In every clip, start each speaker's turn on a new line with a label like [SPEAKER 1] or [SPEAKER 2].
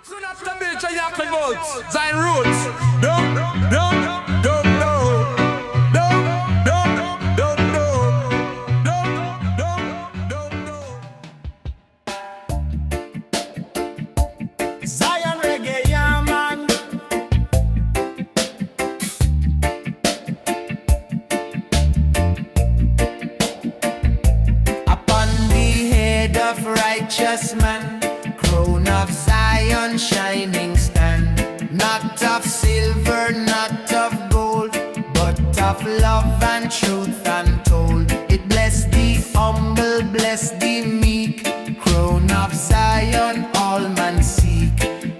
[SPEAKER 1] Soon after Bill Chayak votes, Zion Roots. Don't know.
[SPEAKER 2] Zion Reggae, yeah, man. Upon the head of righteous man, crown of Zion shining stand. Not of silver, not of gold, but of love and truth untold. It bless the humble, bless the meek. Crown of Zion, all man seek.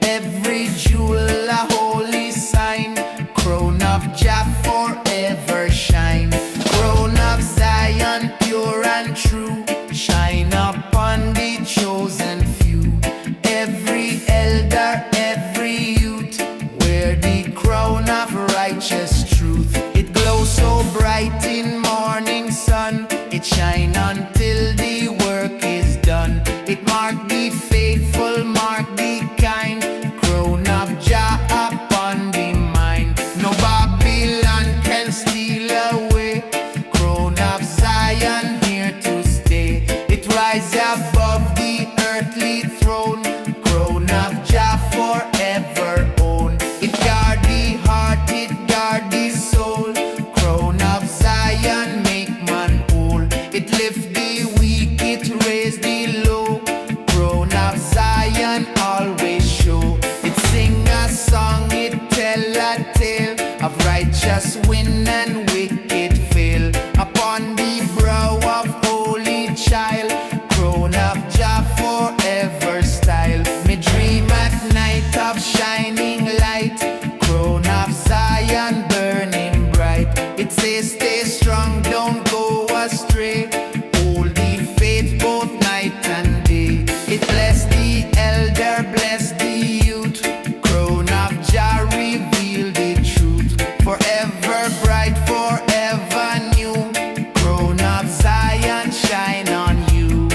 [SPEAKER 2] Every jewel a holy sign. Crown of Jah forever shine. Crown of Zion, pure and true, shine upon the chosen few. Every elder, every youth, wear the crown of righteous truth. It glows so bright in morning sun. It shine until the work is done. It mark the faithful, mark the kind. Crown of Jah upon the mind. No Babylon can steal away. Crown of Zion here to stay. It rise above the earthly throne. Crown of Jah forever own. It guard the heart, it guard the soul. Crown of Zion make man whole. It lift the weak, it raise the low. Crown of Zion always show. It sing a song, it tell a tale of righteous win and wicked fail. Upon the brow of holy child, crown of Jah forever style. Me dream at night of shining light. Crown of Zion burning bright. It says stay strong, don't go astray. Hold the faith both night and day. It bless the elder, bless the youth. Crown of Jah reveal the truth. Forever bright, forever new. Crown of Zion shine on you.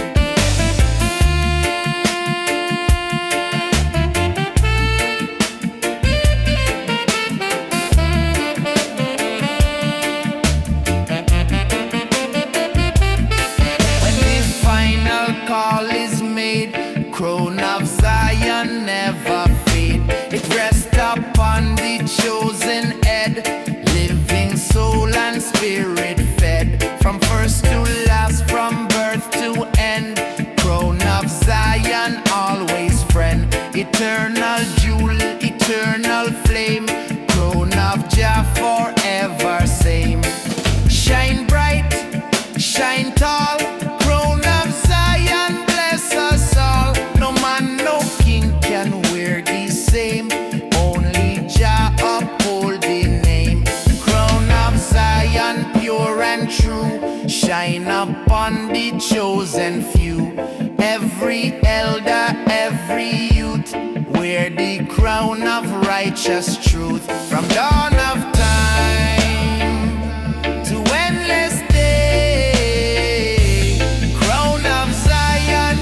[SPEAKER 2] When the final call is made, crown of Zion never fade. It rests upon the chosen head, living soul and spirit fed. From first to last, from birth to end, crown of Zion always friend. Eternal jewel, eternal flame, crown of Jah forever same. Shine bright, shine tall, crown of Zion bless us all. No man, no king can wear the same. Only Jah uphold the name. Crown of Zion pure and true, shine upon the chosen few. Every elder, every youth, wear the crown of righteous truth. From dawn of time to endless day, crown of Zion,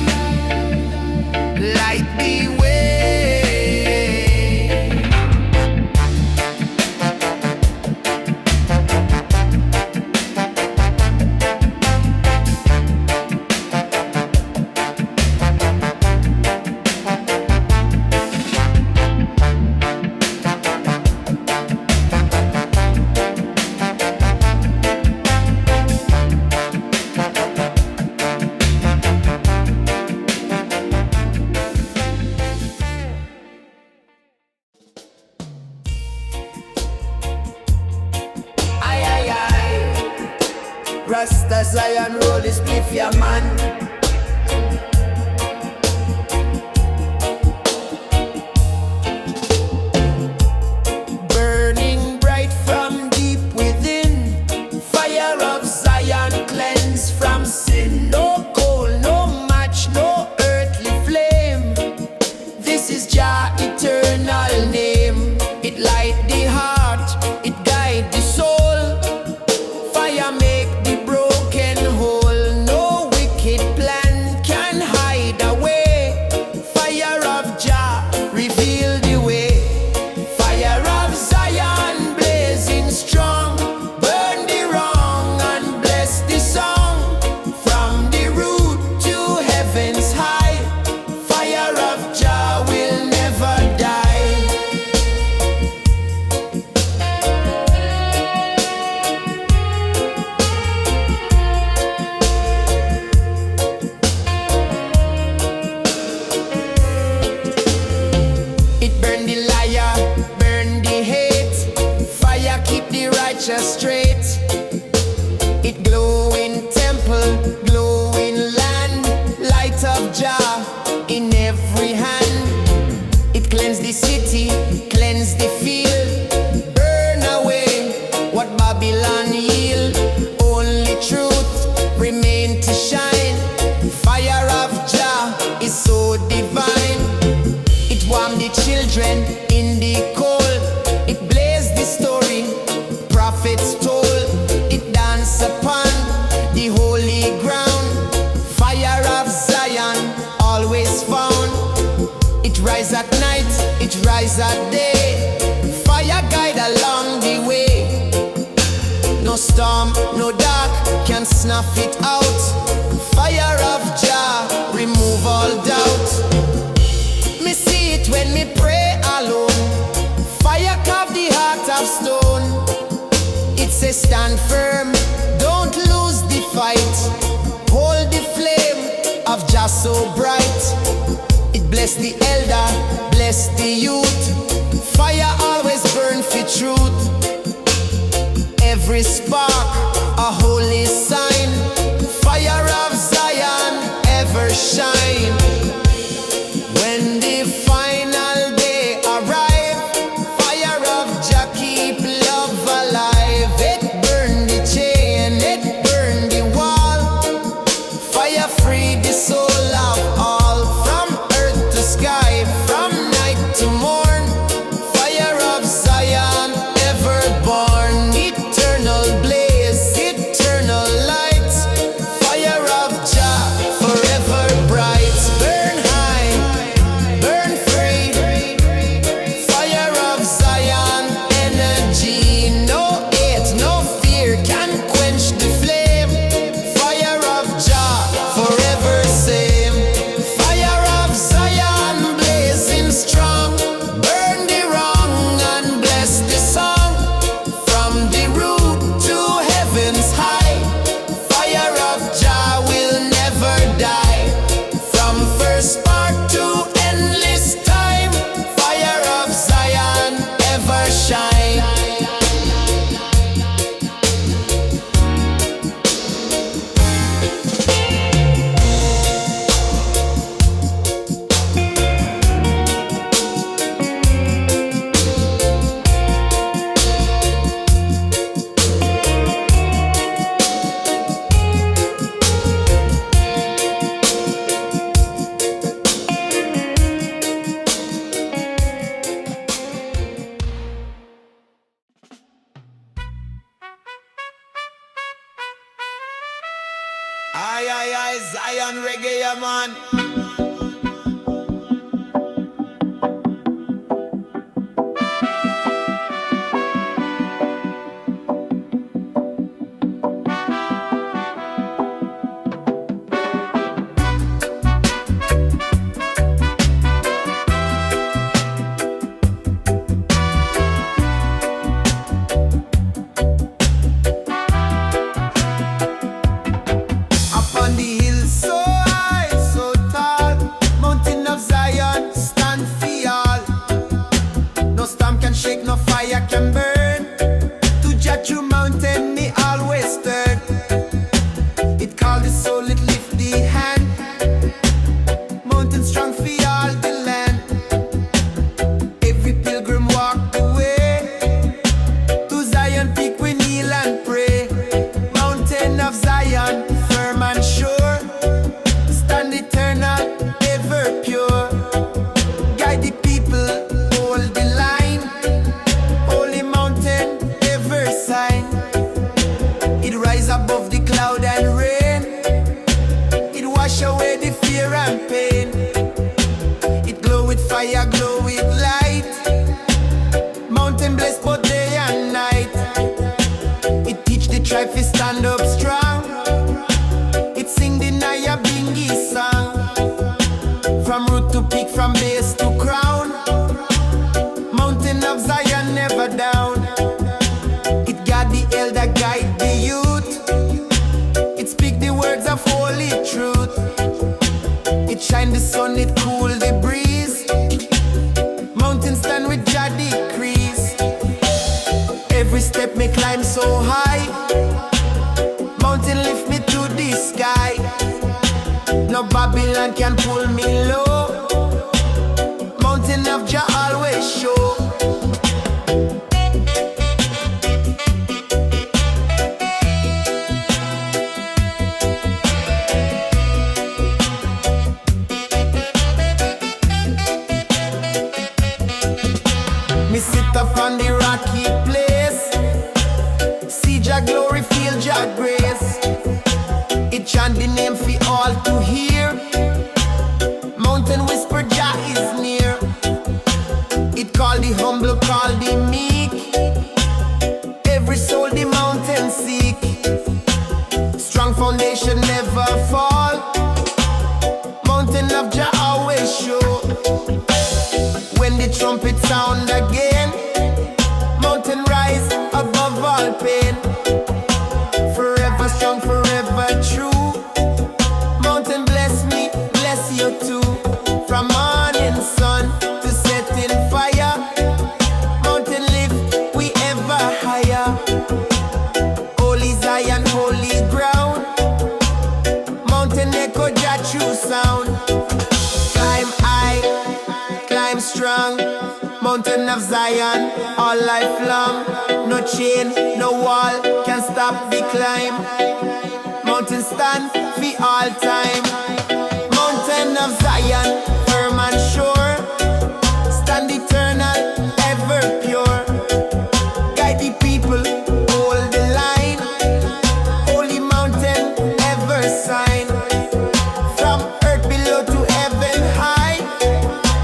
[SPEAKER 2] light the way. Aye, aye, aye. Rasta Zion roll this spliff, yeah, man. Burning bright from deep within, fire of Zion cleanse from sin. No coal, no match, no earthly flame. This is Jah eternal name. It light the heart, it guide the soul. Fire make the broken whole. No wicked plan can hide away. Fire of Jah reveal Cleanse the city, cleanse the field, burn away what Babylon yield. Only truth remain to shine. Fire of Jah is so divine. It warm the children in the cold. It blaze the story prophets told. It dance upon the holy ground. Fire of Zion always found. It rise at night, it rise at day. Fire guide along the way. No storm, no dark can snuff it out. Fire of Jah remove all doubt. Me see it when me pray alone. Fire carve the heart of stone. It says stand firm, don't lose the fight. Hold the flame of Jah so bright. It bless the elder, bless the youth. Fire always burn for truth. Every spark a holy sign. Fire of Zion ever shine. When the final day arrive, fire of Jah keep love alive. It burn the chain, it burn the wall. Fire free the soul of all. From earth to sky, from night to morn. Fire of Zion ever born. Eternal blaze, eternal light. Fire of Jah forever bright. Burn high, burn free. Fire of Zion energy. No hate, no fear can quench the flame. Fire of Jah forever same. Fire of Zion blazing strong. Burn the wrong and bless the song. From the root to heaven's high. Fire of Jah will never die. From first spark to endless time. Fire of Zion ever shine. Aye, aye, aye, Zion reggae, yeah, man. Upon the hill so high, so tall, mountain of Zion stand for all. No storm can shake, no fire can burn. To Jah true mountain me always turn. It called the soul, it lift the hand. Mountain strong for all the land. Every pilgrim walk the way. To Zion peak we kneel and pray. Mountain of Zion firm and sure. Stand eternal, ever pure. Guide the people, hold the line. Holy mountain, ever sign. It rise above the cloud and rain. It wash away the fear and pain. It glow with fire, glow with light. Mountain blessed both day and night. It teach the tribe to stand up strong. It sing the Naya Bingi song. From root to peak, from base to crown. Mountain of Zion never down. It got the elder guide the youth. It speak the words of holy truth. It shine the sun, it cool the breeze. Mountain stand with Jah decrease. Every step me climb so high. Mountain lift me to the sky. No Babylon can pull me low. Mountain of Jah sit up on the rocky place, see Jah glory, feel Jah grace. It chant the name for all to hear. Mountain whisper Jah is near. It call the humble, call the meek. Every soul the mountain seek. Strong foundation never fall. Mountain of Jah always show. When the trumpet sound again, mountain rise above all pain. Forever strong, forever true. Mountain bless me, bless you too. From morning sun to setting fire, mountain lift we ever higher. Holy Zion, holy ground, mountain echo Jah true sound. Climb high, climb strong, mountain of Zion, all life long. No chain, no wall can stop the climb. Mountain stand for all time. Mountain of Zion, firm and sure. Stand eternal, ever pure. Guide the people, hold the line. Holy mountain, ever sign. From earth below to heaven high,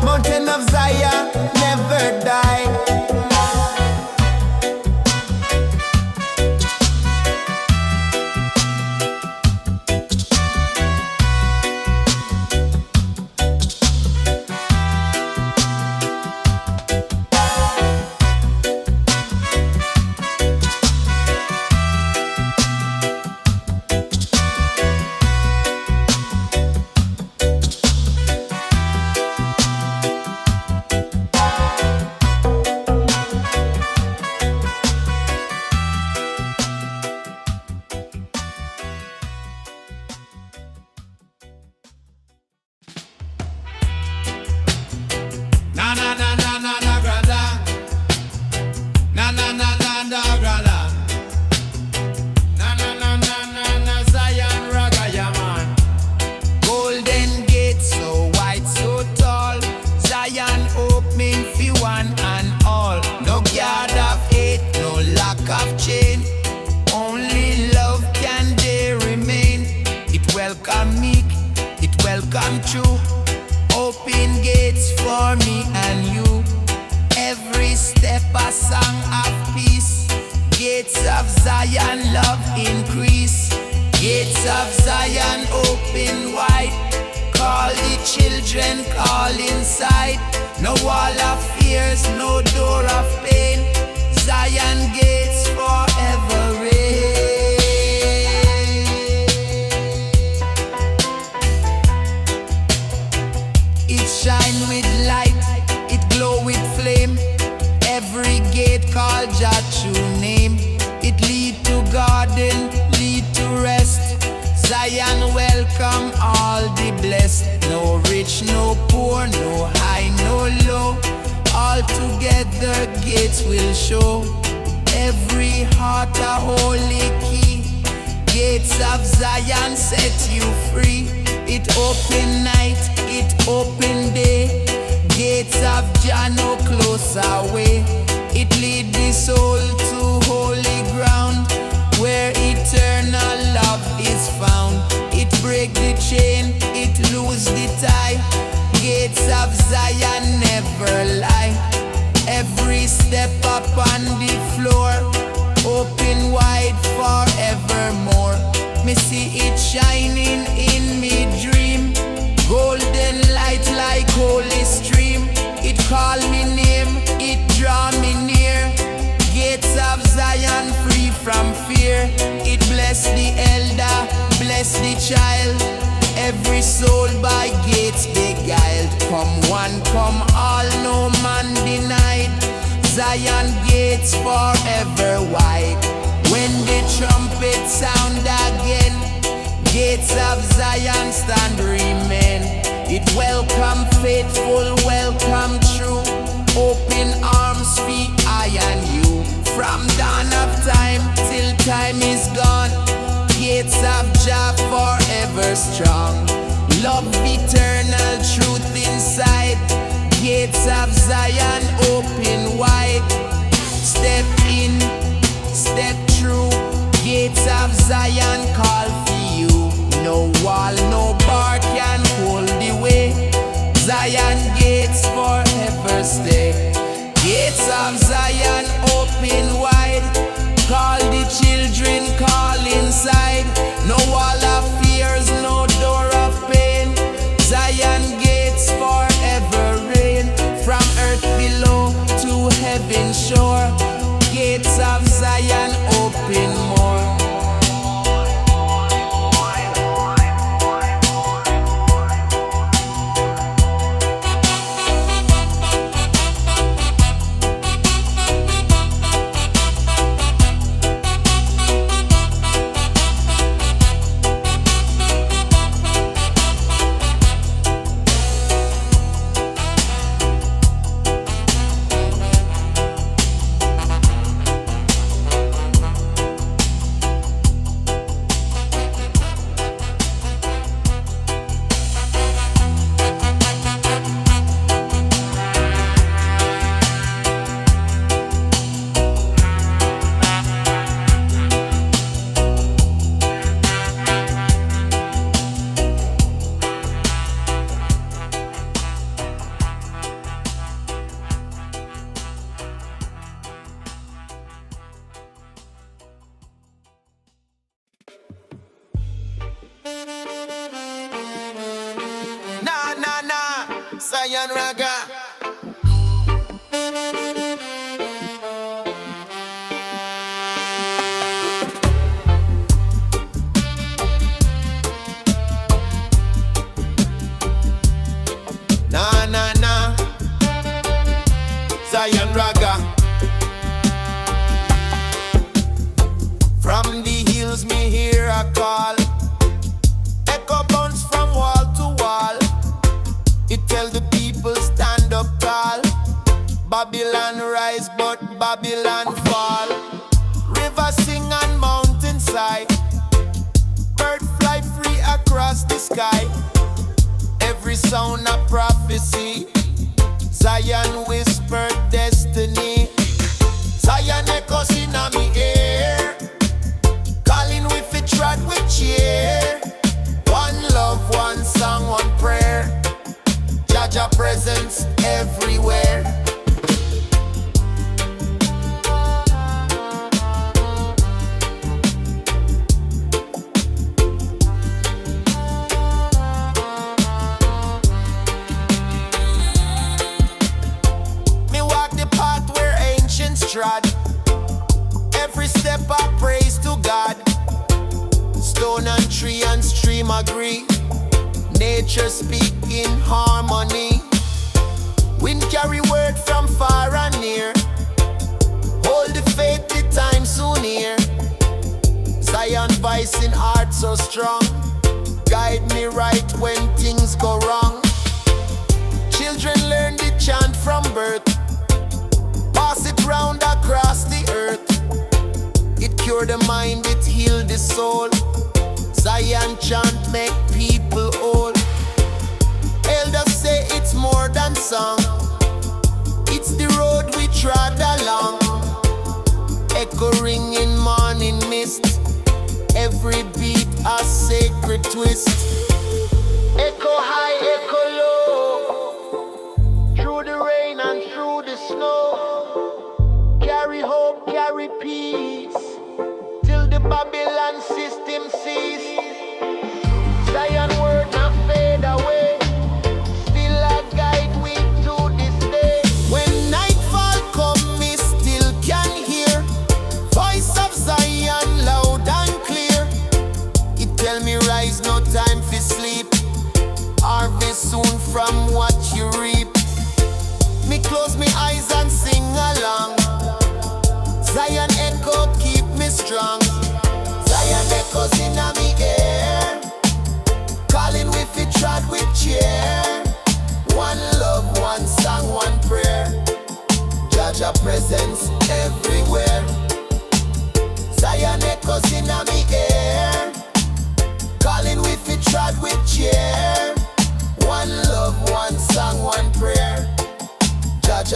[SPEAKER 2] mountain of Zion, never die.
[SPEAKER 1] Na na na na na na grada. Na na na na na grada. Na na na na na na Zion Reggae man.
[SPEAKER 2] Golden gate so wide, so tall. Zion opening for one and all. No guard of hate, no lack of chain. Only love can there remain. It welcome meek, it welcome true. Open gates for me and you. Every step a song of peace. Gates of Zion love increase. Gates of Zion open wide. Call the children, call inside. No wall of fears, no door of pain. Zion gates forever reign. It shine with light, it glow with flame. Every gate called Jah true name. It lead to garden, lead to rest. Zion welcome all the blessed. No rich, no poor, no high, no low. All together gates will show. Every heart a holy key. Gates of Zion set you free. It open night, it open day. Gates of Jah no close away. It lead the soul to holy ground, where eternal love is found. It break the chain, it lose the tie. Gates of Zion never lie. Every step up on the floor, open wide forevermore. Me see it shining in me dream. Golden light like holy stream. It call me name, it draw me near. Gates of Zion free from fear. It bless the elder, bless the child. Every soul by gates beguiled. Come one, come all, no man denied. Zion gates forever wide. When the trumpet sound again, gates of Zion stand remain. It welcome faithful, welcome true. Open arms for I and you. From dawn of time till time is gone, gates of Jah forever strong. Love eternal truth inside. Gates Gates of Zion open wide. Step in, step through. Gates of Zion call for you. No wall, no bar can hold the way. Zion gates forever stay. Gates of Zion open wide. Call the children, call inside. No wall of fears, no door of pain. Zion gates forever reign. From earth below to heaven shore. Gates of Zion open more. Zion Raga. Na Zion Raga. From the hills me hear a call. Echo bounce from wall to wall. It tell the people stand up tall. Babylon rise but Babylon fall. River sing on mountainside. Bird fly free across the sky. Every sound a prophecy. Zion whisper destiny. Zion echoes in me ear. Calling with it trot with cheer. One love, one song, one prayer. Jaja presence everywhere. Me walk the path where ancients trod. Every step I praise to God. Stone and tree and stream agree. Nature speak in harmony. Wind carry word from far and near. Hold the faith, the time soon here. Zion voice in heart so strong. Guide me right when things go wrong. Children learn the chant from birth. Pass it round across the earth. It cure the mind, it heal the soul. Zion chant make people old. Elders say it's more than song. It's the road we trod along. Echo ring in morning mist. Every beat a sacred twist. Echo high, echo low. Through the rain and through the snow. Carry hope, carry peace. Till the Babylon system cease. Zion word not fade away. Still a guide we to this day. When nightfall come, me still can hear voice of Zion loud and clear. It tell me rise, no time for sleep. Harvest soon from what you reap. Me close me eyes and sing along. Zion echo keep me strong. Zion echoes in me ear.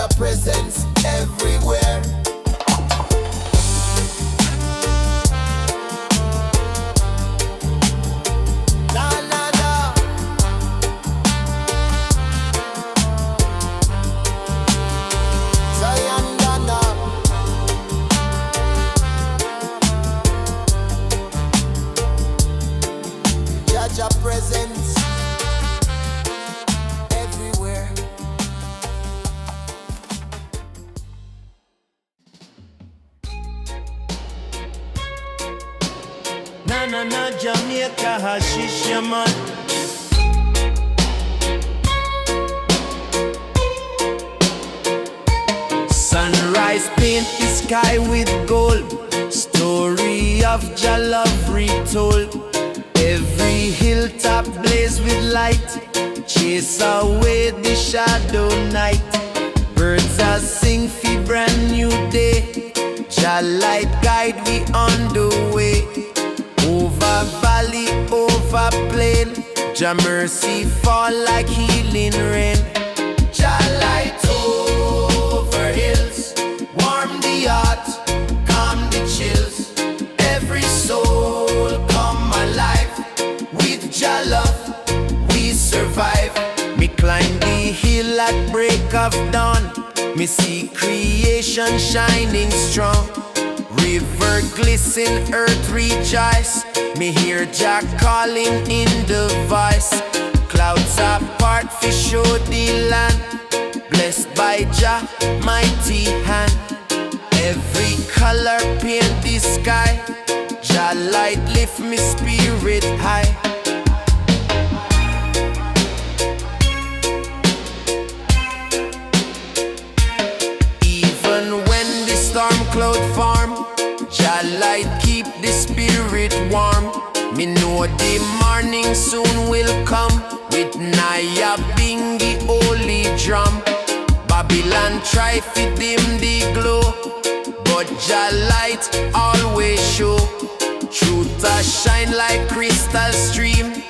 [SPEAKER 2] Jah presence everywhere. La la la. Zion Ghana. Jah presence everywhere.
[SPEAKER 3] Na na na Jamaica hashish ya man. Sunrise paint the sky with gold. Story of Jah love retold. Every hilltop blaze with light. Chase away the shadow night. Birds are sing for brand new day. Jah light guide we on the way. Over valley, over plain, Jah mercy fall like healing rain. Jah light over hills, warm the heart, calm the chills. Every soul come alive. With Jah love, we survive. Me climb the hill at break of dawn. Me see creation shining strong. River glisten, earth rejoice. Me hear Jah calling in the voice. Clouds apart fi show the land. Blessed by Jah mighty hand. Every color paint the sky. Jah light lift me spirit high. Even when the storm cloud form, Jah light keep the spirit warm. Me know the morning soon will come with Naya Bingi holy drum. Babylon try fit dim the glow, but Jah light always show. Truth a shine like crystal stream.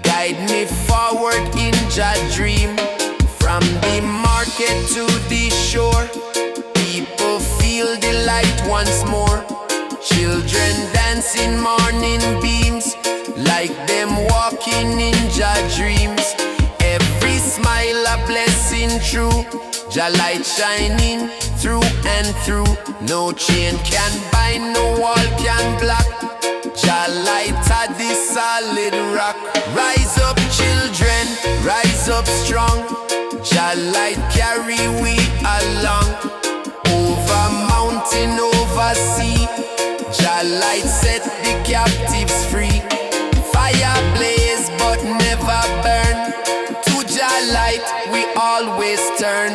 [SPEAKER 3] Guide me forward in Jah dream. From the market to the shore, people feel the light once more. Children dancing morning beams, like them walking in Jah dreams. Every smile a blessing true. Jah light shining through and through. No chain can bind, no wall can block. Jah light at the solid rock. Rise up children, rise up strong. Jah light carry we along. Over mountain, over sea, Jah light set the captives free. Fire blaze but never burn. To Jah light we always turn.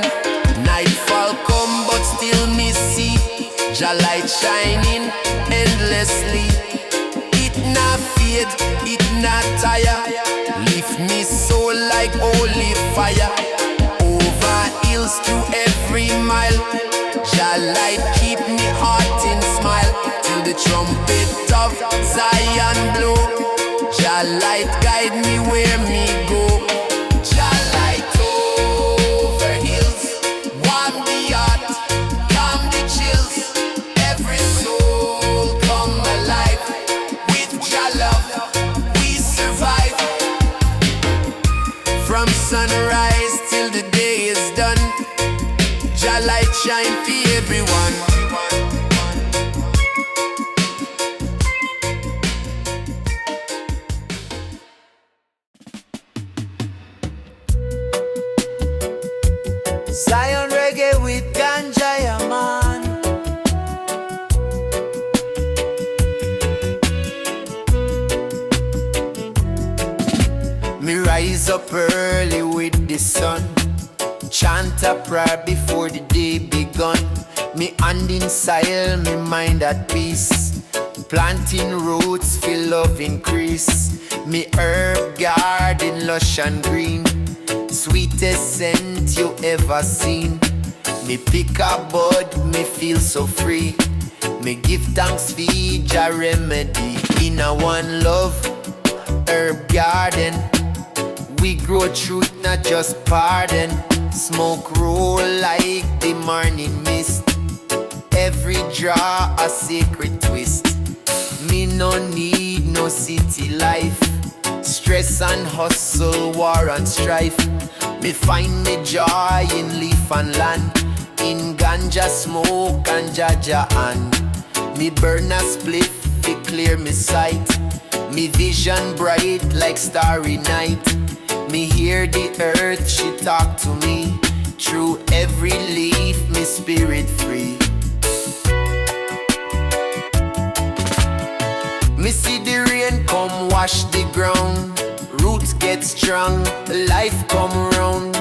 [SPEAKER 3] Nightfall come but still me see Jah light shining endlessly. It not fade, it not tire. Lift me soul like holy fire. Over hills through every mile, Jah light keep me heart in smile. Till the trumpet of Zion blow, Jah light guide me where me go. Jah light over hills, warm the heart, calm the chills. Every soul come alive. With Jah love, we survive. From sunrise till the day is done, Jah light shine for everyone.
[SPEAKER 2] Zion reggae with Ganja, yeah, man. Me rise up early with the sun. Chant a prayer before the day begun. Me hand in soil, me mind at peace. Planting roots, feel love increase. Me herb garden lush and green. Sweetest scent you ever seen. Me pick a bud, me feel so free. Me give thanks for Jah remedy. In a one love herb garden, we grow truth, not just pardon.
[SPEAKER 3] Smoke roll like the morning mist. Every draw a secret twist. Me no need no city life. Stress and hustle, war and strife. Me find me joy in leaf and land. In ganja smoke and jaja and me burn a spliff to clear me sight. Me vision bright like starry night. Me hear the earth, she talk to me. Through every leaf, me spirit free. Me see the rain come wash the ground. Roots get strong, life come round.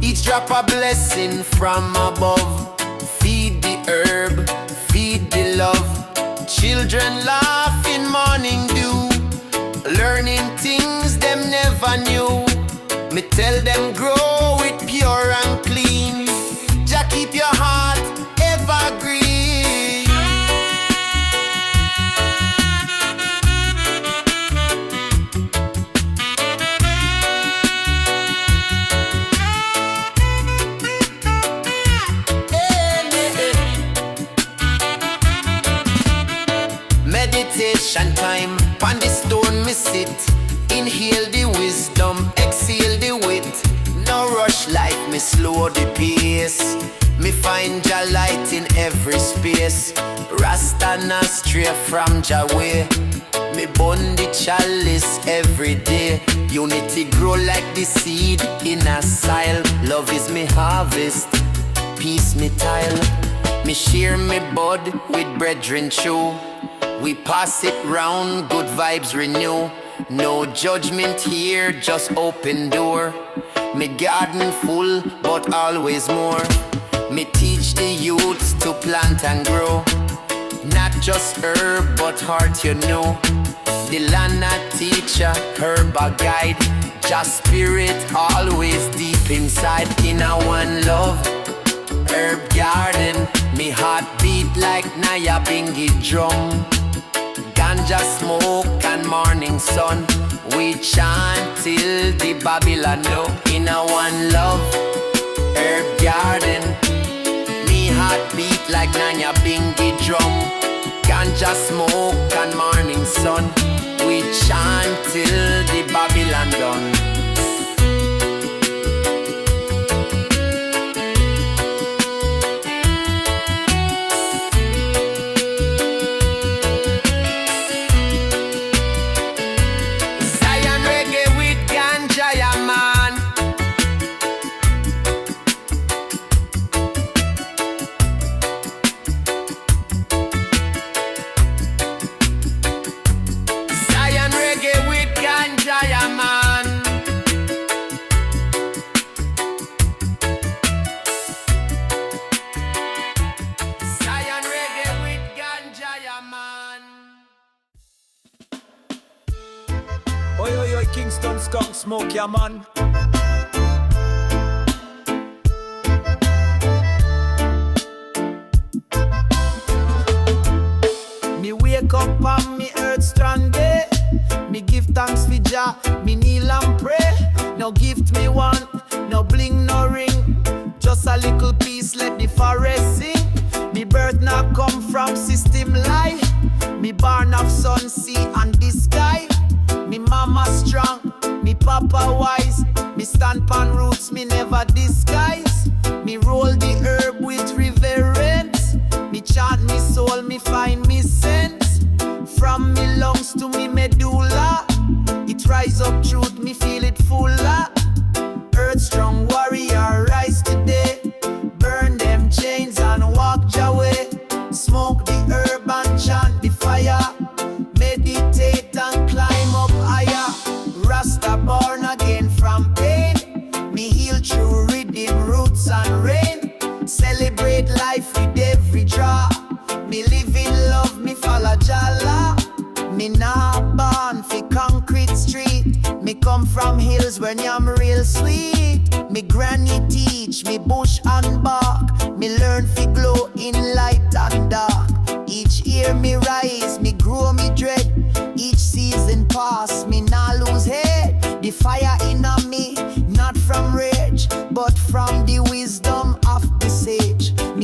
[SPEAKER 3] Each drop a blessing from above. Feed the herb, feed the love. Children laugh in morning dew, learning things them never knew. Me tell them grow it pure and clean. Jah keep your heart evergreen. Meditation time, on the stone me sit. Inhale the wisdom, exhale the wit. No rush life, me slow the pace. Me find Jah light in every space. Rasta not stray from Jah way. Me burn the chalice every day. Unity grow like the seed in a soil. Love is me harvest, peace me tile. Me share me bud with brethren true. We pass it round, good vibes renew. No judgment here, just open door. Me garden full, but always more. Me teach the youths to plant and grow. Not just herb, but heart, you know. The land a teacher, herb a guide. Just spirit always deep inside. In a one love, herb garden. Me heart beat like Naya Bingi drum. Ganja smoke and morning sun. We chant till the Babylon know. In a one love, herb garden. Me heart beat like Nanya Bingi drum. Ganja smoke and morning sun. We chant till the Babylon done.
[SPEAKER 1] Kingston, skunk, smoke, yeah man.
[SPEAKER 2] Me wake up on me earth strand day. Me give thanks for Jah, me kneel and pray. No gift me want, no bling, no ring. Just a little piece, let the forest sing. Me birth now come from system life. Me born of sun, sea and the sky. Me mama strong, me papa wise. Me stand pan roots, me never disguise. Me roll the herb with reverence. Me chant me soul, me find me sense. From me lungs to me medulla, it rise up truth, me feel it fuller. Earth strong warrior rise today. Burn them chains and walk Jah way. Smoke the herb and chant the fire. Meditate and climb up higher. Rasta born again from pain. Me heal through rhythm, roots and rain. Celebrate life with every draw. Me live in love, me follow Jalla. Me not born for concrete street. Me come from hills where I'm real sweet. Me granny teach me bush and bark. Me learn fi glow in light and dark. Each year me rise, me grow, me dread. Each season pass, me nah lose head. The fire in me, not from rage, but from the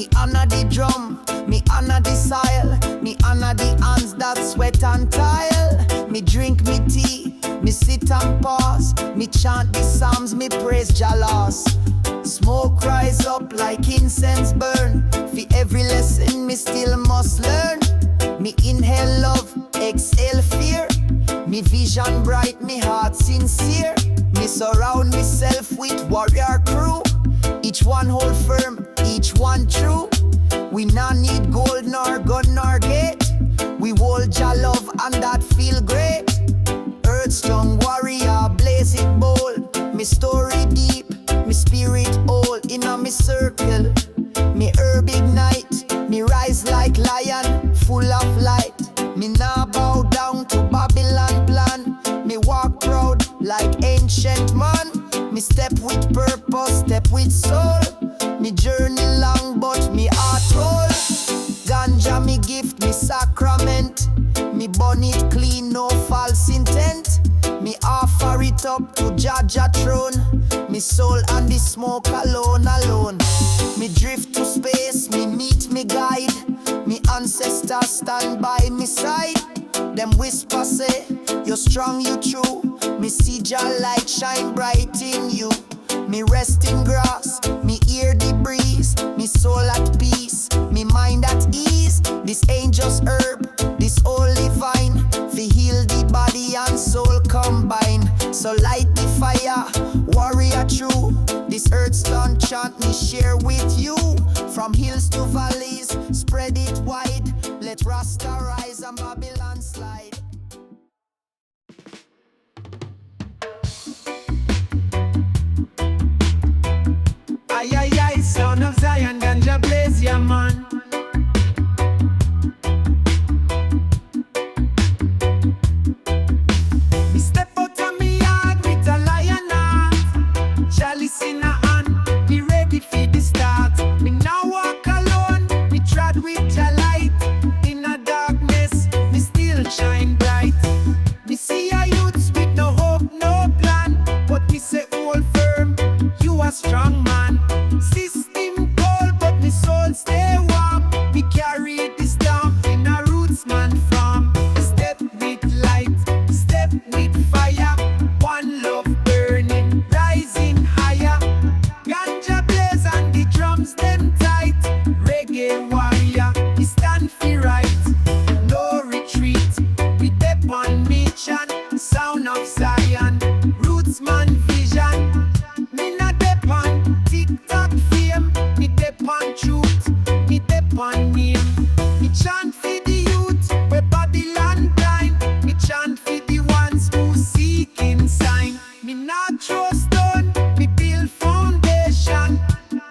[SPEAKER 2] Me honor the drum, me honor the soil, me honor the hands that sweat and toil. Me drink me tea, me sit and pause, me chant the psalms, me praise Jalas. Smoke rise up like incense burn. For every lesson me still must learn. Me inhale love, exhale fear. Me vision bright, me heart sincere. Me surround myself with warrior crew. Each one hold firm, each one true. We not need gold nor gun nor gate. We hold your love and that feel great. Earth strong warrior, blaze it bold. Me story deep, me spirit old. In a me circle, me herb ignite. Me rise like lion, full of light. Me nah bow down to Babylon plan. Me walk proud like ancient man. Me step with purpose, step with soul. Me journey long but me heart whole. Ganja me gift, me sacrament. Me burn it clean, no false intent. Me offer it up to Jaja throne. Me soul and the smoke alone, alone. Me drift to space, me meet me guide. Me ancestors stand by me side. Them whisper say, you're strong, you true. Me see your light shine bright in you. Me rest in grass, me hear the breeze. Me soul at peace, me mind at ease. This ain't just herb, this holy vine. Fi heal the body and soul combine. So light the fire, warrior true. This earth's done chant me share with you. From hills to valleys, spread it wide. Let Rasta rise and Babylon slide.
[SPEAKER 1] Ay, ay, ay, son of Zion, Ganja blaze, yeah, man. Me step out of me yard with a lion heart. Chalice in a hand, me ready for the start. Me now walk alone, me trod with a light. In a darkness, me still shine bright. Me see a youths with no hope, no plan. But me say hold firm, you a strong man. System cold, but me soul stay warm. Me carry this down in a roots man farm. Step with light, step with fire. One love burning, rising higher. Ganja blaze and the drums them tight. Reggae warrior, he stand for right. No retreat, we dep on mission. Sound of Zion, roots man vision. Me not dep on TikTok fame. Me dep on truth, me dep on name. Me chant for the youth, where Babylon blind. Me chant for the ones who seeking sign. Me not throw stone, me build foundation.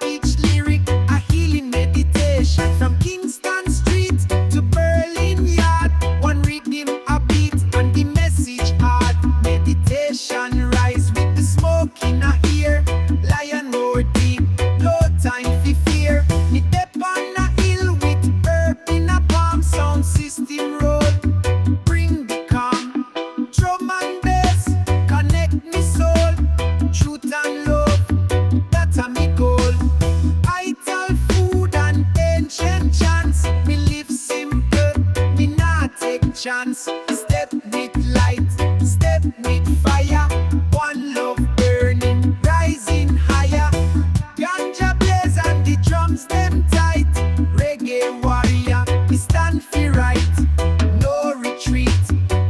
[SPEAKER 1] Each lyric a healing meditation. From Kingston street to Berlin yard, one rhythm a beat and the message hard. Meditation rise with the smoke in a ear. Lion roar deep, no time for fear. Me dep on a hill with herb in a palm. Sound system roll, bring the calm. Drum and bass, connect me soul. Truth and love, that's a me goal. Vital food and ancient chants. Me live simple, me not take chance. Step with light, step with fire. One love burning, rising higher. Ganja blaze and the drums them tight. Reggae warrior, we stand for right. No retreat,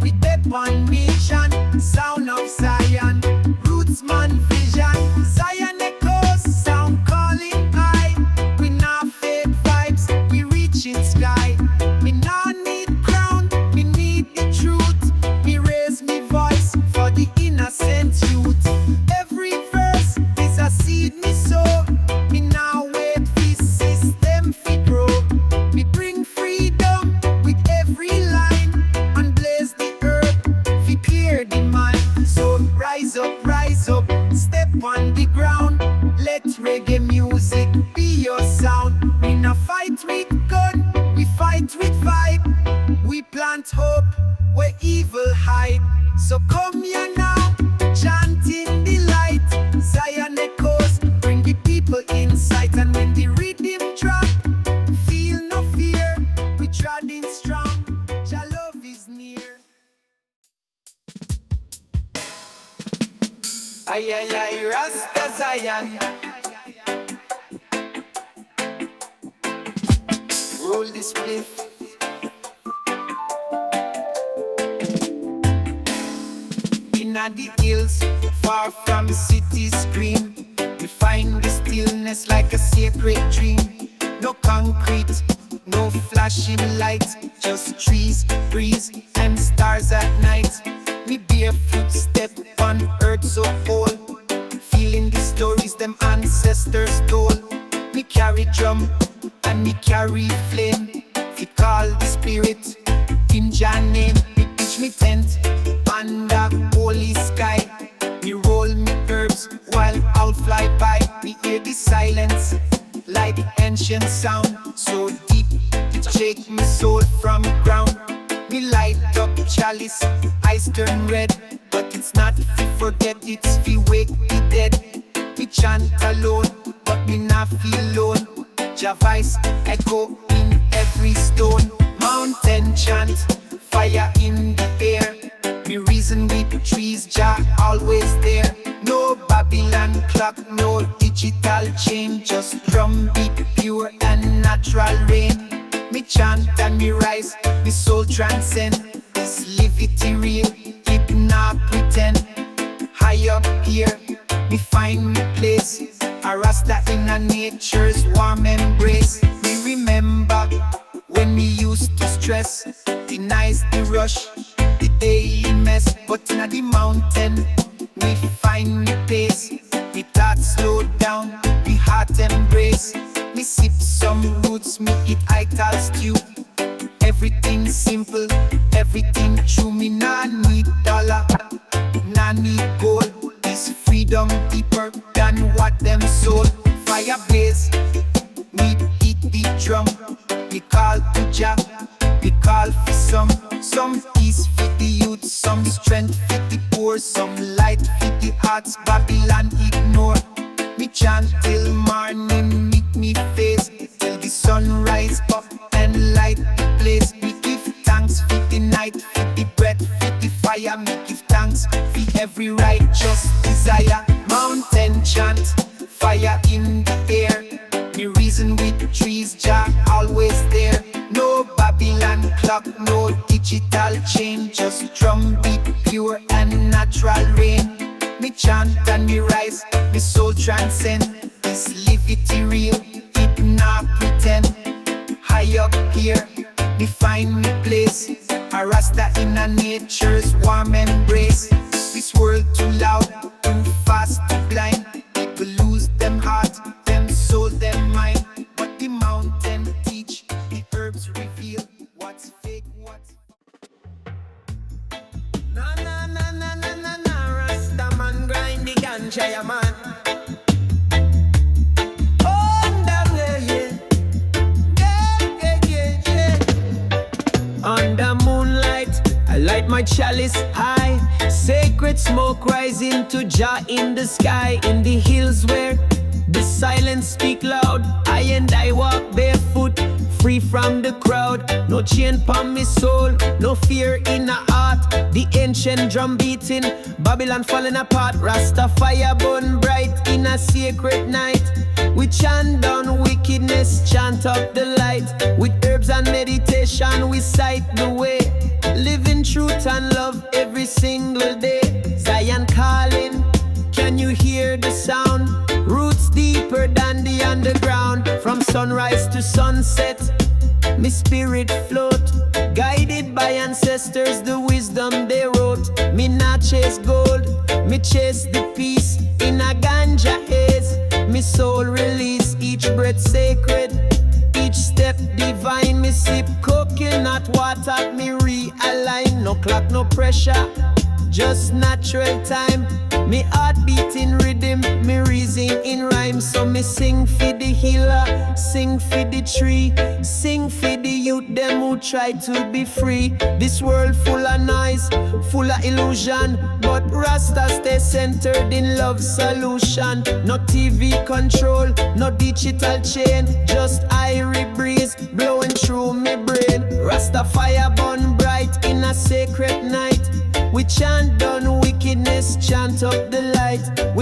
[SPEAKER 1] we dep on mission. Sound of Zion, roots man vision. Zion echoes, sound calling high. We not fake vibes, we reaching sky. Me not need crown, me need the truth. Me raise me voice for the innocent youth. Every verse is a seed me sow. Me now wait for system fi grow. Me bring freedom with every line and blaze the earth fi clear the mind. So rise up, step on the ground. Let reggae music be your sound. We not fight with gun, we fight with vibe. We plant hope where evil hide. So come here now, chanting the light. Zion echoes, bring the people insight. And when the rhythm drop,
[SPEAKER 2] Aye, aye, aye, Rasta Zion. Roll this spliff. Inna the hills, far from the city's scream, we find the stillness like a sacred dream. No concrete, no flashing lights, just trees, breeze, and stars at night. Me barefoot step on earth so old, feeling the stories them ancestors told. Me carry drum and me carry flame, we call the spirit in Jah name. Me pitch me tent under holy sky, me roll me herbs while owl fly by. Me hear the silence like ancient sound, so deep it shake me soul from ground. Me light up chalice, eyes turn red, but it's not fi forget, it's fi wake the dead. Me chant alone, but me not feel alone. Jah voice echo in every stone. Mountain chant, fire in the air. Me reason with trees, Jah always there. No Babylon clock, no digital chain, just drum beat, pure and natural rain. Me chant and me rise, me soul transcend. This liberty real, it not pretend. High up here, me find me place, a Rasta in a nature's warm embrace. Me remember when me used to stress, denies the rush, the daily mess. But in the mountain, me find me pace. Me thoughts slow down, me heart embrace. Me sip some roots, me eat ital stew. Everything simple, everything true. Me nah need dollar, nah need gold. This freedom deeper than what them sold. Fire blaze, me beat the drum. Me call to Jah, me call for some peace for the youth, some strength for the poor, some light for the hearts Babylon ignore. Me chant till morning, meet me face, till the sun rise up and light the place. Me give thanks for the night, for the breath, for the fire. Me give thanks for every righteous desire. Mountain chant, fire in the air. Me reason with trees, Jah always there. No Babylon clock, no digital chain, just drum beat, pure and natural rain. Me chant and me rise, me soul transcend. This liberty real, it not pretend. High up here, me find me place, a Rasta in a nature's warm embrace. This world too loud, too fast, too blind. People lose them heart, them soul, them mind. But the mountain teach, the herbs reveal what's fake, what's.
[SPEAKER 4] Na na na na na na na, Rastaman grind the ganja, yeah, man. On the way, yeah, yeah, yeah, yeah. On the moonlight, I light my chalice high. Sacred smoke rising to Jah in the sky. In the hills where the silence speak loud, I and I walk barefoot, free from the crowd. No chain pon me soul, no fear in a heart. The ancient drum beating, Babylon falling apart. Rasta fire burn bright in a sacred night. We chant down wickedness, chant up the light. With herbs and meditation we sight the way, living truth and love every single day. Zion calling, can you hear the sound? Roots deeper than the underground. From sunrise to sunset, me spirit float, guided by ancestors, the wisdom they wrote. Me not chase gold, me chase the peace in a ganja haze. Me soul release, each breath sacred, each step divine. Me sip coconut water, me realign. No clock, no pressure, just natural time. Me heart beat in rhythm, me reason in rhyme. So me sing for the healer, sing for the tree, sing for the youth, them who try to be free. This world full of noise, full of illusion, but Rasta stay centered in love's solution. No TV control, no digital chain, just irie breeze blowing through me brain. Rasta fire burn bright in a sacred night. We chant down wickedness, chant up the light.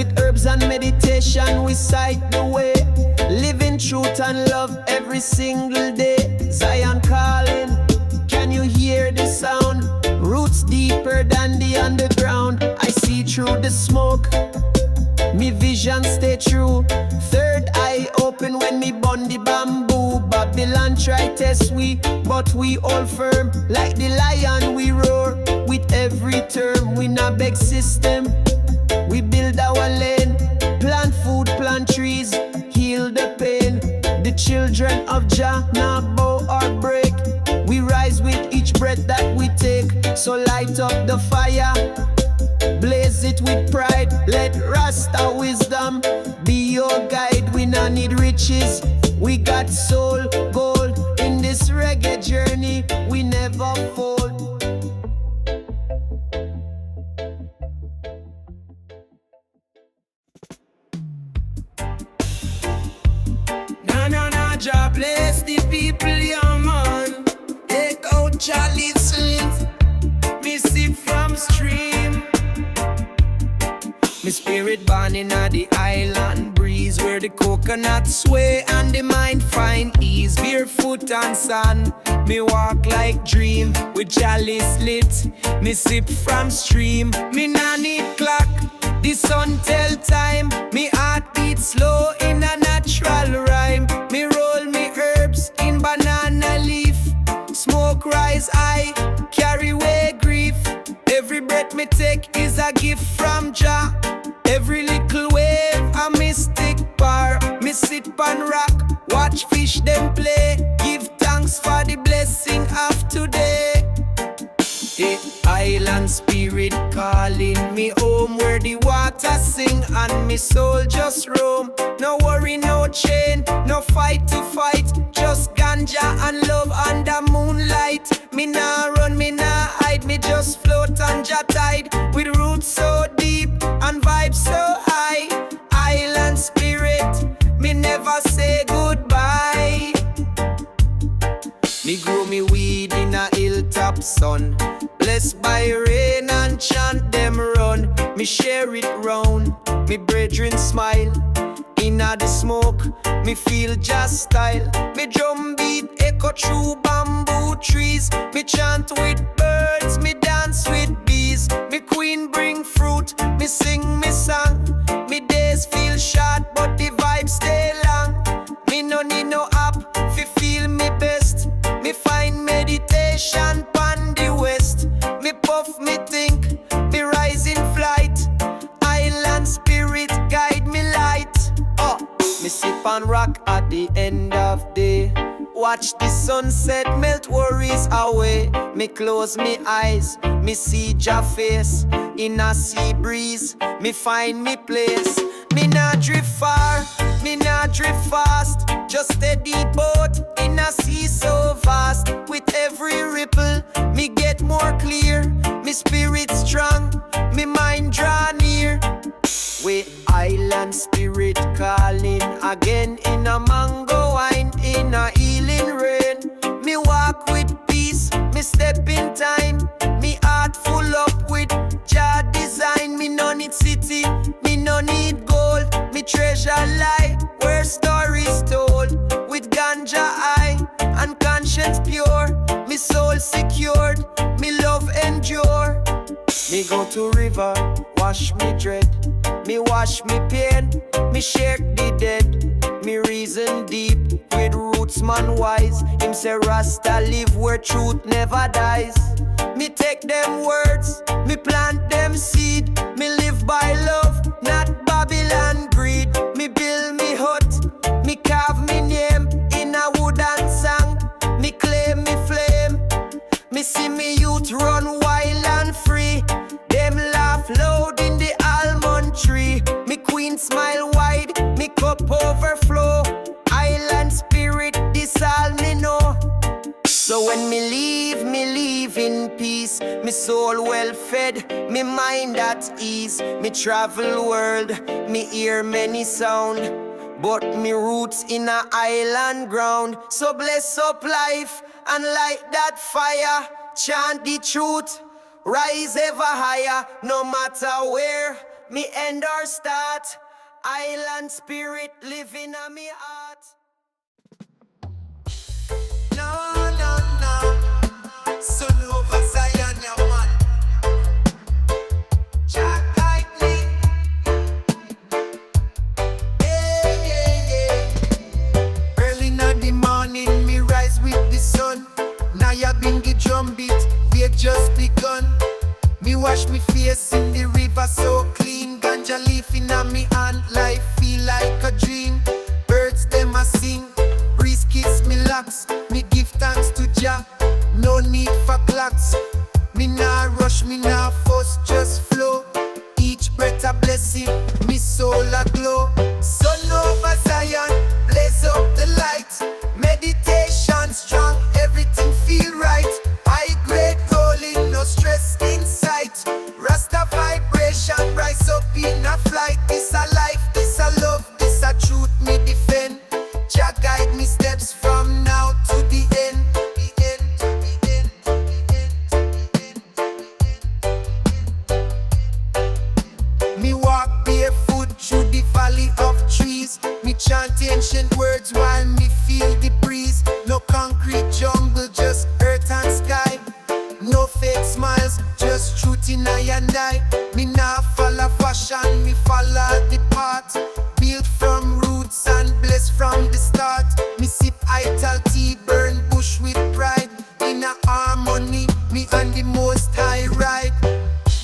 [SPEAKER 4] nation, we sight the way. Living truth and love every single day. Zion calling, can you hear the sound? Roots deeper than the underground. I see through the smoke, me vision stay true. Third eye open when me burn the bamboo. Babylon try test we, but we all firm. Like the lion we roar, with every term. We not beg system, we build our lane. Plant food, plant trees, heal the pain. The children of Jah not bow or break. We rise with each breath that we take. So light up the fire, blaze it with pride. Let Rasta wisdom be your guide. We not need riches, we got soul gold. In this reggae journey, we never fold.
[SPEAKER 2] Na, Jah bless the people, yeah man. Take out Charlie's sins, me sip from stream. Me spirit born in the island breeze, where the coconut sway and the mind find ease. Barefoot on sand, me walk like dream. With chalice lit, me sip from stream. Me nah need clock, the sun tell time. Me heart beat slow in a natural rhyme. Me roll me herbs in banana leaf. Smoke rise high, carry away grief. Every breath me take is a gift from Jah. Every little wave a mystic bar. Me sit on rock, watch fish them play. Give thanks for the blessing of today. The island spirit calling me home, where the water sing and me soul just roam. No worry, no chain, no fight to fight. Just ganja and love under moonlight. Me nah run, me nah hide, me just float on Jah tide. With roots so deep and vibes so high. Island spirit, me never say goodbye. Me grow me weed in a hilltop sun. Blessed by rain and chant them run. Me share it round, me brethren smile. Inna the smoke, me feel just style. Me drum beat echo through bamboo trees. Me chant with birds, me dance with bees. Me queen bring fruit, me sing me song. Me days feel short, but the vibe stay long. Me no need no app, fi feel me best. Me find meditation pon the west. Me puff, me think, me rise in flight. Island spirit guide me light. Me sip and rock at the end of day. Watch the sunset melt worries away. Me close me eyes, me see Jah face. In a sea breeze, me find me place. Me not drift far, me not drift fast. Just steady boat in a sea so vast. With every ripple, me get more clear. Me spirit strong, me mind draw near. We island spirit calling again. In a mango wine, in a healing rain. Me walk with peace, me step in time. Me heart full up with Jah design. Me no need city, me no need gold. Me treasure lie where stories told. With ganja eye and conscience pure. Me soul secured, me love endure. Me go to river, wash me dread. Me wash me pain, me shake the dead. Me reason deep, with roots man wise. Him say Rasta live where truth never dies. Me take them words, me plant them seed. Me live by love, not Babylon greed. Me build me hut, me carve me name in a wooden song. Me claim me flame, me see me youth run wild and free. Them laugh loud in the almond tree. Me queen smile wide, me cup overflow. Island spirit, this all me know. So when me leave in peace. Me soul well fed, me mind at ease. Me travel world, me hear many sound, but me roots in a island ground. So bless up life and light that fire. Chant the truth, rise ever higher. No matter where me end or start, Island spirit living on me heart. No. Sun over Zion, yeah, man. Jack lightning. Yeah. Early in the morning, me rise with the sun. Now ya been the drum beat, we had just begun. Me wash me face in the river so clean. Ganja leaf in a me hand, life feel like a dream. Birds them a sing, breeze kiss me locks. Me give thanks to Jah, no need for clocks. Me nah rush, me nah fuss, just flow. Each breath a blessing, me soul a glow. Sun over Zion, blaze up the light. Meditation strong, everything feel right. High grade rolling, no stress in sight. Rasta vibration, rise up in a flight. This a life, this a love, this a truth me defend. Jah guide me steps from now to the end. Me walk barefoot through the valley of trees. Me chant ancient words while me feel the breeze. No concrete jungle, just earth and sky. No fake smiles, just truth in I and I. Me nah follow fashion, me follow the path. Built from roots and blessed from the start. Me sip ital tea, burn bush with pride. In a harmony, me and the most high ride.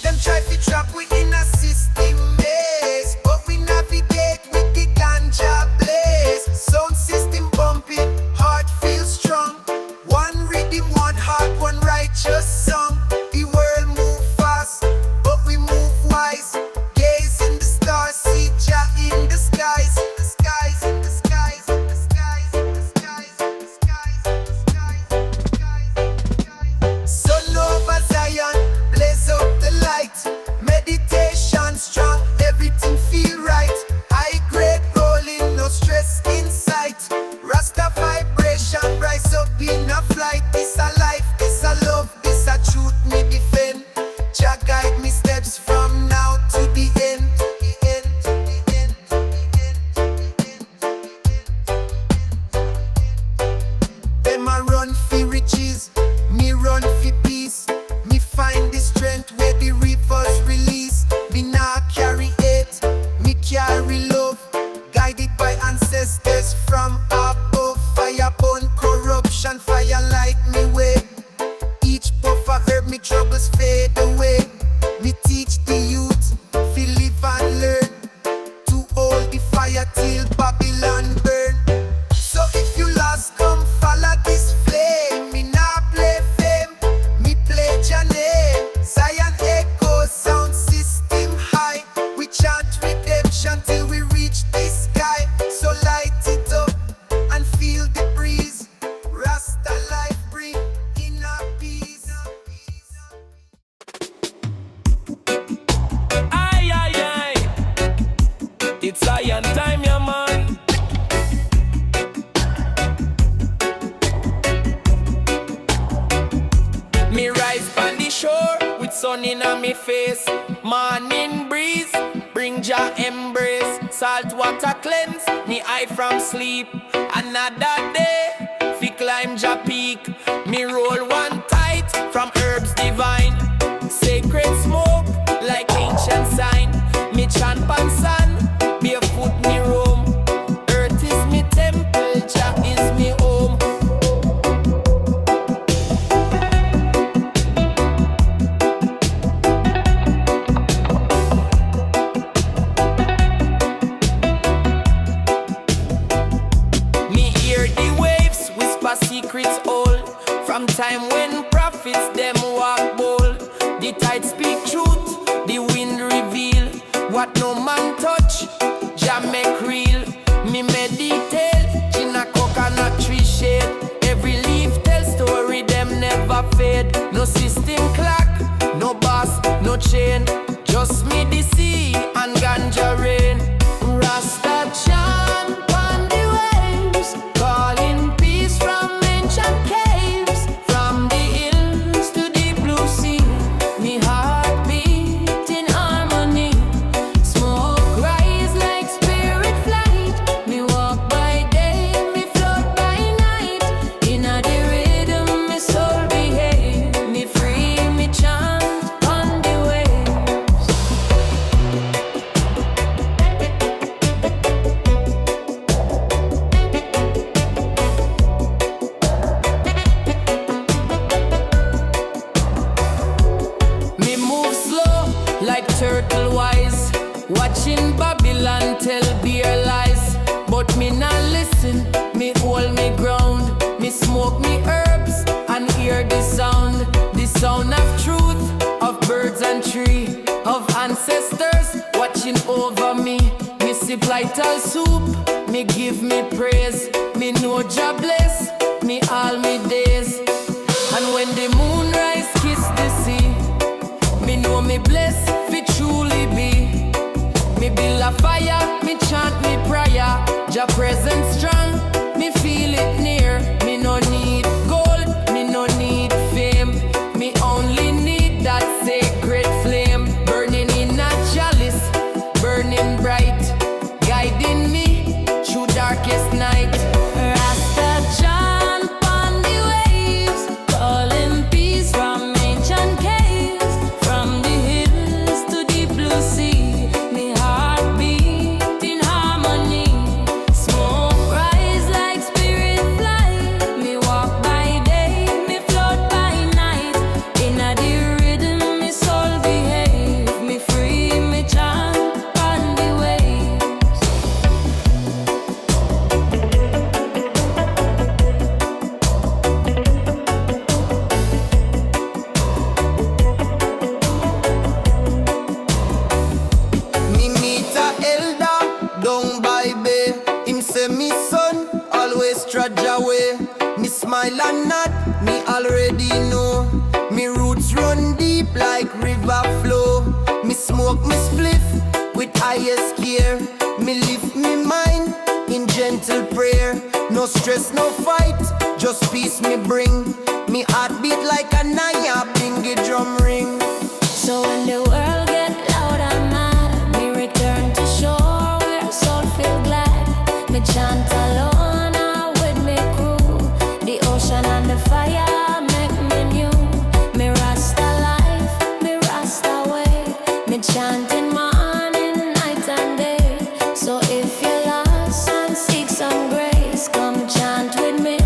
[SPEAKER 2] Them try to trap we in a system maze, but we navigate with the ganja blaze. Sound system bumping, heart feels strong. One rhythm, one heart, one righteous song. The world move fast, but we move wise. Gaze in the stars, see Jah in the skies. The skies, the skies, the skies, the skies, the skies, the skies, the skies. Sun over Zion, blaze up the light. Meditation strong, everything feel right. High grade rolling, no stress in sight. Rasta vibration, rise up in a flight. This a life, this a love, this a truth me defend. Jah guide me steps from now to the end. Them a run for riches, me run for peace. Me find the strength where the rivers release. Me nah carry hate, me carry love. Guided by ancestors from above. Fire burn corruption, fire light me way. Each puff of herb, me troubles fade away. Me teach the youth, feel live and learn. To hold the fire till Babylon burn. So if you lost, come follow this flame. Me nah play fame, me play your name. Zion echo, sound system high. We chant redemption till we reach the sky. So light it up and feel the breeze. Rasta life bring inner peace.
[SPEAKER 4] Aye. It's Zion time, yeah, man. Me rise on the shore with sun in on me face. Morning breeze, bring Jah embrace. Salt water cleanse me eye from sleep. Another day, fi climb Jah peak. Me roll one tight from herbs divine. Sacred smoke like ancient sign. Me chant pan sun, barefoot me roam. Earth is me temple, Jah is me home. Me hear the waves whisper secrets old. From time when prophets them walk bold. The tide speak truth, the wind reveal. What no man touch, Jah make real. Me meditate, in a coconut tree shade. Every leaf tell story, them never fade. No system clock, no boss, no chain. Just me the sea and ganja rain. Rasta chant on the waves, calling peace from ancient caves. From the
[SPEAKER 3] vital soup. Me give me praise. Me know Jah bless me all me days. And when the moon rise, kiss the sea. Me know me bless fi truly be. Me build a fire, me chant me prayer. Jah presence strong, me feel it near. Me no need gold, me no need fame. Me only need that sacred flame, burning in a chalice, burning bright, guiding me through darkest night.
[SPEAKER 5] Rasta chant on the waves, calling peace from ancient caves, from the hills to the blue sea. Me heart beat in harmony. Smoke rise like spirit flight. Me walk by day, me float by night. In a the rhythm, me soul behave. Me free, me chant on the waves.
[SPEAKER 2] Me meet a elder down by bay. Him say me son always trudge away. Me smile and nod, me already know. Me roots run deep like river flow. Me smoke me spliff with highest care. Me lift me mind in gentle prayer. No stress, no fight, just peace me bring. Me heart beat like a naya, bingy drum ring.
[SPEAKER 5] So when the world get loud and mad, me return to shore where soul feel glad. Me chant alone or with me crew. The ocean and the fire make me new. Me Rasta life, me Rasta way. Me chanting morning, night and day. So if you're lost and seek some grace, come chant with me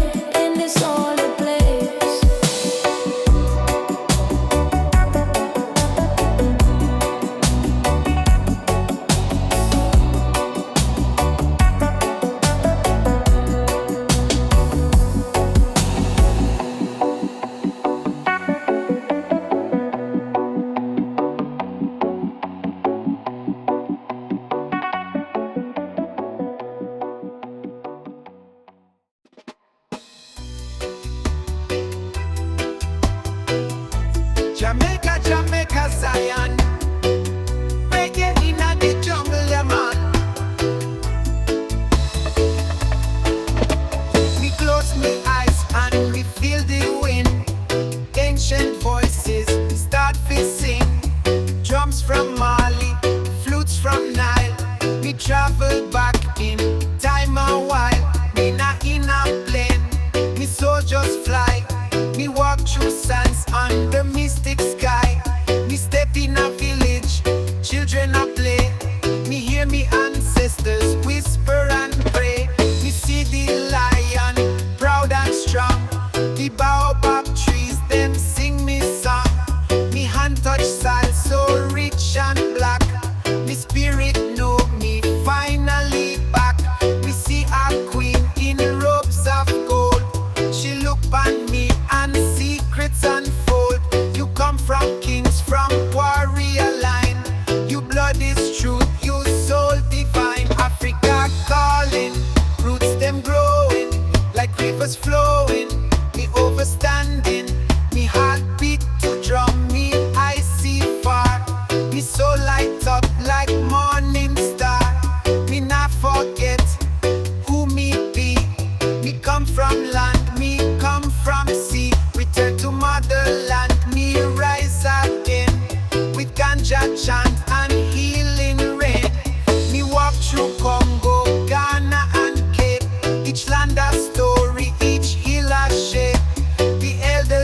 [SPEAKER 5] in this holy place.
[SPEAKER 4] Jamaica, Jamaica, Zion. Reggae inna the jungle, yeah, man. Me close me eyes and me feel the wind. Ancient voices start to sing. Drums from Mali, flutes from Nile. Me travel back in time a while. Me not in a plane, me soldiers fly. Me walk through sands on the mystic sky. Me step in a village, children a play. Me hear me ancestors whisper and pray. Me see the lion, proud and strong. The baobab trees, them sing me song. Me hand touch soil so rich and black. Me spirit know me finally back. Me see a queen in robes of gold. She look on me and secrets unfold. You come from kings, from warrior line. You blood is truth, you soul divine. Africa calling, roots them growing like rivers flowing. Me overstanding, me heartbeat to drum me. I see far, me soul light up like morning star. Me not forget who me be. Me come from land, me come from sea. Return to motherland, me rise again. With ganja chant and healing rain. Me walk through Congo, Ghana and Cape. Each land a story, each hill a shape. The elders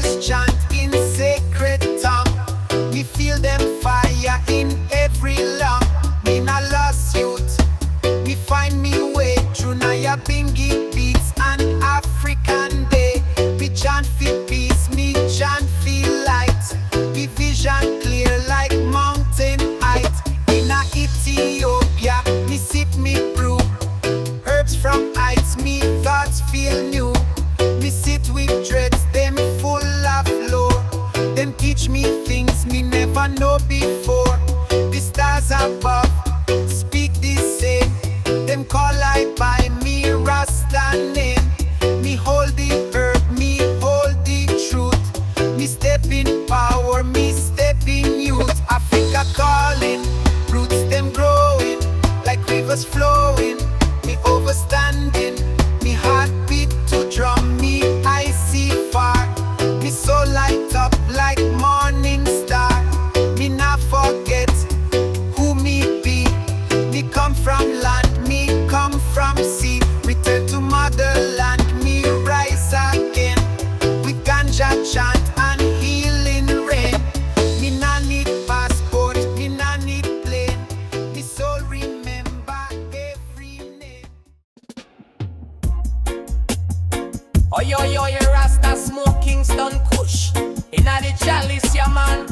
[SPEAKER 3] how you Rasta smoke Kingston Kush inna the chalice, yeah man.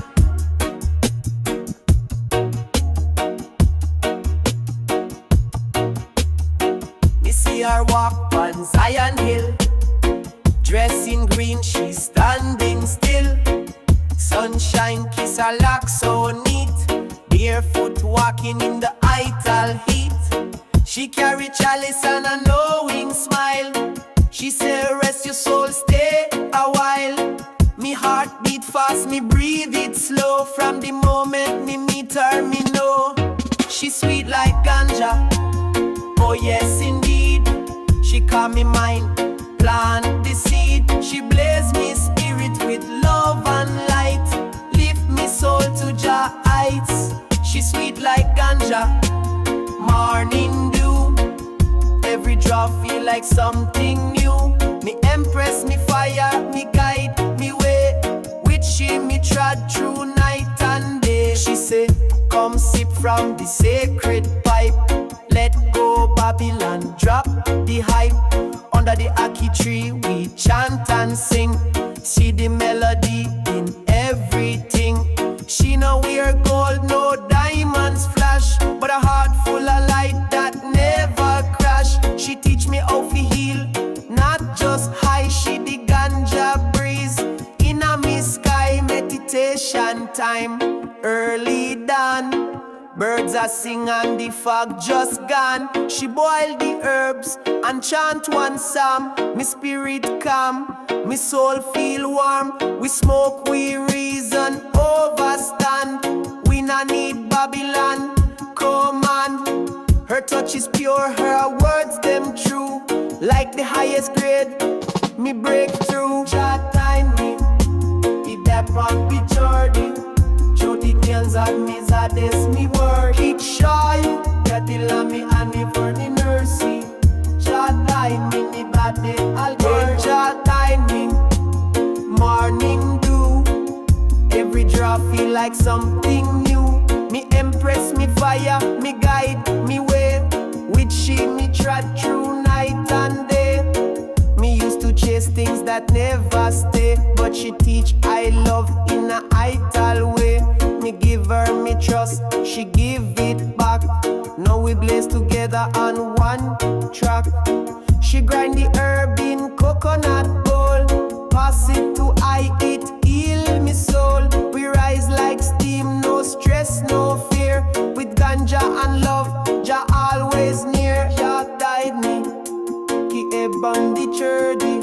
[SPEAKER 2] Me see her walk on Zion Hill, dressed in green, she's standing still. Sunshine kiss her lock so neat, barefoot walking in the ital heat. She carry chalice and a knowing smile. She say rest your soul, stay a while. Me heart beat fast, me breathe it slow. From the moment me meet her, me know she sweet like ganja. Oh yes indeed, she call me mine, plant the seed. She blaze me spirit with love and light, lift me soul to Jah heights. She sweet like ganja, morning dew. Every drop feel like something new. Me empress, me fire, me guide, me way. With she me trod through night and day. She say, come sip from the sacred pipe. Let go Babylon, drop the hype. Under the Aki tree we chant and sing. See the melody in everything. She no wear gold, no diamonds flash, but a heart full of light that never crash. She teach me how to heal, not just high. She the ganja breeze in a me sky. Meditation time, early dawn. Birds are sing and the fog just gone. She boil the herbs and chant one psalm. Me spirit calm, me soul feel warm. We smoke, we reason, overstand. We not need Babylon, command. Her touch is pure, her words them true. Like the highest grade, me break through. Jah time me, it that on be journey. Show the nails on me, this me work. Keep shy, get the lammy and me for the mercy. Jah time me, me body, I'll burn. Jah time me, morning dew. Every drop feel like something new. Me empress, me fire, me guide, me way. With she, me trod through night and day. Me used to chase things that never stay, but she teach I love in a ital way. Me give her me trust, she give it back. Now we blaze together on one track. She grind the herb in coconut bowl, pass it to I, it heal me soul. We rise like steam, no stress, no fear. With ganja and love, Jah always near. Jah guide me, keep a on the journey.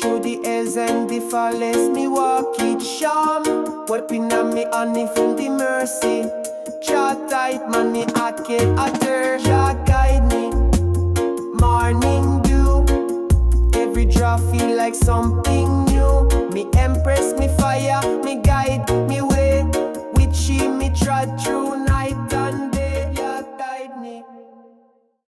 [SPEAKER 2] Through the hills and the forest, me walk it sham. Weapon on me honey from the mercy. Jah tight money I can utter. Jah guide me, morning dew. Every drop feel like something new. Me empress,